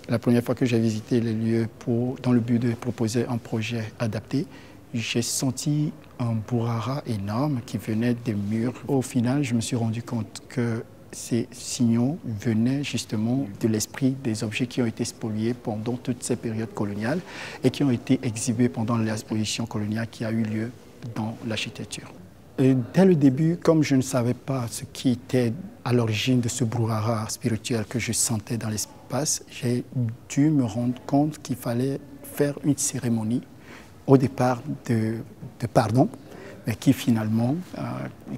La première fois que j'ai visité les lieux dans le but de proposer un projet adapté, j'ai senti un brouhaha énorme qui venait des murs. Au final, je me suis rendu compte que ces signaux venaient justement de l'esprit des objets qui ont été spoliés pendant toutes ces périodes coloniales et qui ont été exhibés pendant l'exposition coloniale qui a eu lieu dans l'architecture. Dès le début, comme je ne savais pas ce qui était à l'origine de ce brouhaha spirituel que je sentais dans l'espace, j'ai dû me rendre compte qu'il fallait faire une cérémonie au départ de pardon, mais qui finalement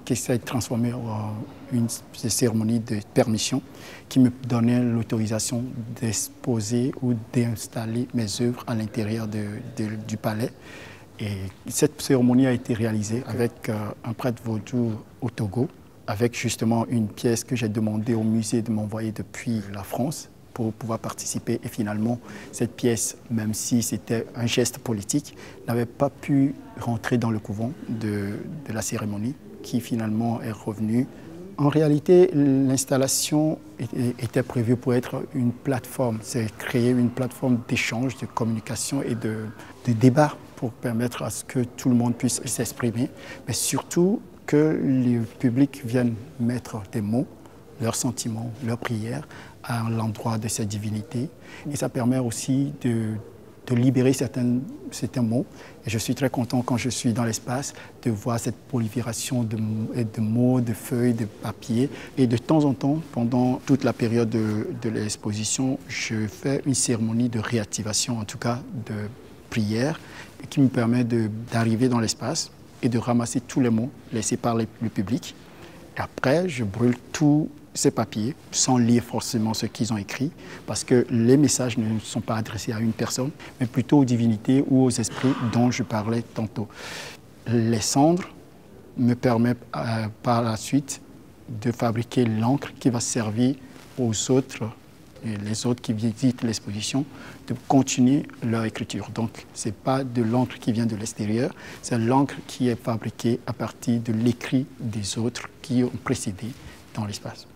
qui s'est transformée en une cérémonie de permission qui me donnait l'autorisation d'exposer ou d'installer mes œuvres à l'intérieur du palais. Et cette cérémonie a été réalisée avec un prêtre vaudou au Togo, avec justement une pièce que j'ai demandé au musée de m'envoyer depuis la France pour pouvoir participer. Et finalement, cette pièce, même si c'était un geste politique, n'avait pas pu rentrer dans le couvent de la cérémonie, qui finalement est revenue. En réalité, l'installation était prévue pour être une plateforme, c'est créer une plateforme d'échange, de communication et de débat pour permettre à ce que tout le monde puisse s'exprimer, mais surtout que le public vienne mettre des mots, leurs sentiments, leurs prières à l'endroit de cette divinité. Et ça permet aussi de libérer certains mots. Et je suis très content quand je suis dans l'espace de voir cette prolifération de mots, de feuilles, de papier. Et de temps en temps, pendant toute la période de l'exposition, je fais une cérémonie de réactivation, en tout cas de prière, qui me permet d'arriver dans l'espace et de ramasser tous les mots laissés par le public. Et après, je brûle tous ces papiers sans lire forcément ce qu'ils ont écrit, parce que les messages ne sont pas adressés à une personne, mais plutôt aux divinités ou aux esprits dont je parlais tantôt. Les cendres me permettent par la suite de fabriquer l'encre qui va servir aux autres, et les autres qui visitent l'exposition, de continuer leur écriture. Donc, ce n'est pas de l'encre qui vient de l'extérieur, c'est l'encre qui est fabriquée à partir de l'écrit des autres qui ont précédé dans l'espace.